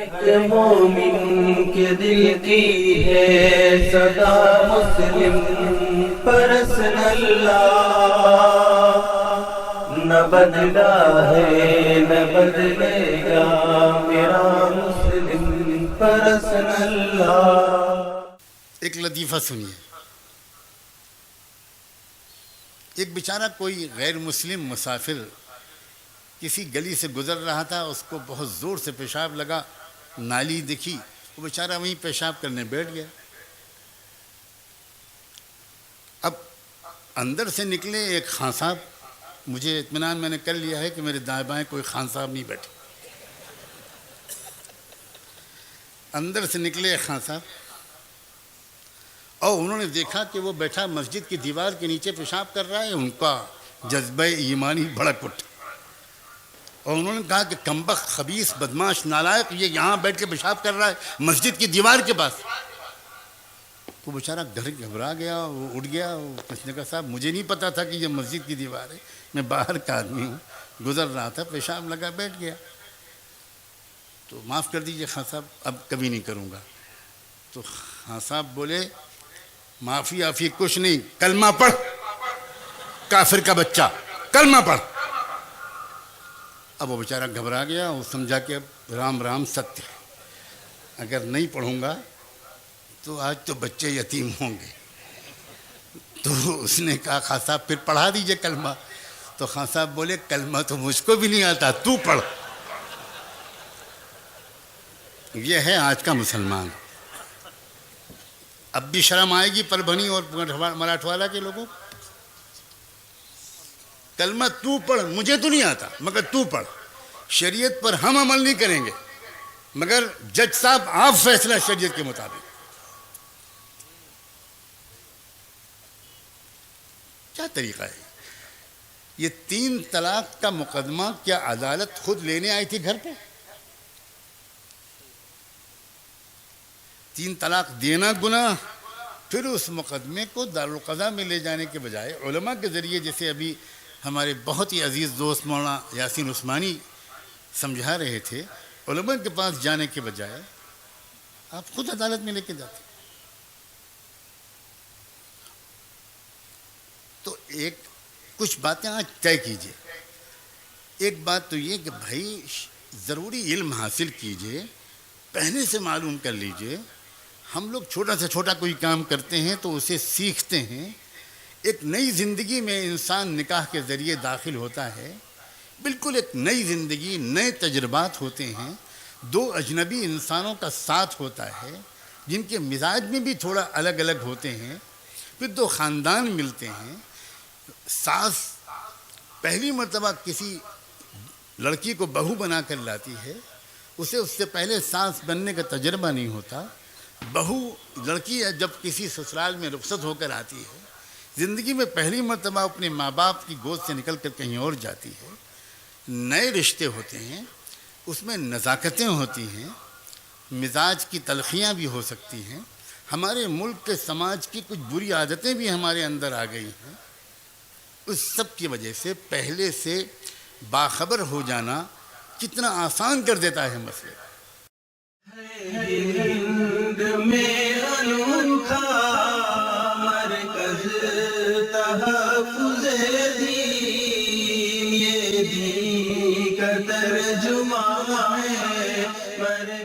ایک مومن کے دل کی ہے صدا، مسلم پرسن اللہ نہ بدلا ہے نہ بدلے گا میرا مسلم پرسن اللہ۔ ایک لطیفہ سنیے۔ ایک بیچارہ کوئی غیر مسلم مسافر کسی گلی سے گزر رہا تھا، اس کو بہت زور سے پیشاب لگا، نالی دکھی، وہ بیچارہ وہیں پیشاب کرنے بیٹھ گیا۔ اب اندر سے نکلے ایک خان صاحب، مجھے اطمینان میں نے کر لیا ہے کہ میرے دائیں بائیں کوئی خان صاحب نہیں بیٹھے۔ اندر سے نکلے ایک خان صاحب اور انہوں نے دیکھا کہ وہ بیٹھا مسجد کی دیوار کے نیچے پیشاب کر رہا ہے۔ ان کا جذبہ ایمانی بھڑک اٹھا اور انہوں نے کہا کہ کمبخت، خبیث، بدماش، نالائق، یہ یہاں بیٹھ کے پیشاب کر رہا ہے مسجد کی دیوار کے پاس۔ وہ بیچارہ گھبرا گیا، وہ اٹھ گیا۔ کس نے کہا صاحب مجھے نہیں پتا تھا کہ یہ مسجد کی دیوار ہے، میں باہر کا آدمی ہوں، گزر رہا تھا، پیشاب لگا بیٹھ گیا، تو معاف کر دیجئے خان صاحب، اب کبھی نہیں کروں گا۔ تو خان صاحب بولے معافی آفی کچھ نہیں، کلمہ پڑھ کافر کا بچہ، کلمہ پڑھ۔ اب وہ بیچارہ گھبرا گیا، وہ سمجھا کہ اب رام رام ستیہ ہے، اگر نہیں پڑھوں گا تو آج تو بچے یتیم ہوں گے۔ تو اس نے کہا خان صاحب پھر پڑھا دیجئے کلمہ۔ تو خان صاحب بولے کلمہ تو مجھ کو بھی نہیں آتا، تو پڑھ۔ یہ ہے آج کا مسلمان۔ اب بھی شرم آئے گی پربھنی اور مراٹھواڑہ کے لوگوں، کلمہ تو پڑھ، مجھے تو نہیں آتا مگر تو پڑھ۔ شریعت پر ہم عمل نہیں کریں گے مگر جج صاحب آپ فیصلہ شریعت کے مطابق۔ کیا طریقہ ہے یہ؟ 3 طلاق کا مقدمہ کیا عدالت خود لینے آئی تھی گھر پہ؟ 3 طلاق دینا گناہ، پھر اس مقدمے کو دارالقضاء میں لے جانے کے بجائے علماء کے ذریعے، جیسے ابھی ہمارے بہت ہی عزیز دوست مولانا یاسین عثمانی سمجھا رہے تھے، علماء کے پاس جانے کے بجائے آپ خود عدالت میں لے کے جاتے۔ تو کچھ باتیں آج طے کیجئے۔ ایک بات تو یہ کہ بھائی ضروری علم حاصل کیجئے، پہلے سے معلوم کر لیجئے۔ ہم لوگ چھوٹا سے چھوٹا کوئی کام کرتے ہیں تو اسے سیکھتے ہیں۔ ایک نئی زندگی میں انسان نکاح کے ذریعے داخل ہوتا ہے، بالکل ایک نئی زندگی، نئے تجربات ہوتے ہیں، 2 اجنبی انسانوں کا ساتھ ہوتا ہے جن کے مزاج میں بھی تھوڑا الگ الگ ہوتے ہیں، پھر 2 خاندان ملتے ہیں۔ ساس پہلی مرتبہ کسی لڑکی کو بہو بنا کر لاتی ہے، اسے اس سے پہلے ساس بننے کا تجربہ نہیں ہوتا۔ بہو لڑکی جب کسی سسرال میں رخصت ہو کر آتی ہے، زندگی میں پہلی مرتبہ اپنے ماں باپ کی گود سے نکل کر کہیں اور جاتی ہے، نئے رشتے ہوتے ہیں، اس میں نزاکتیں ہوتی ہیں، مزاج کی تلخیاں بھی ہو سکتی ہیں۔ ہمارے ملک کے سماج کی کچھ بری عادتیں بھی ہمارے اندر آ گئی ہیں، اس سب کی وجہ سے پہلے سے باخبر ہو جانا کتنا آسان کر دیتا ہے مسئلے۔ ہند میں انوکھا مرکز تحفظ دین، یہ دین کا ترجمہ ہے۔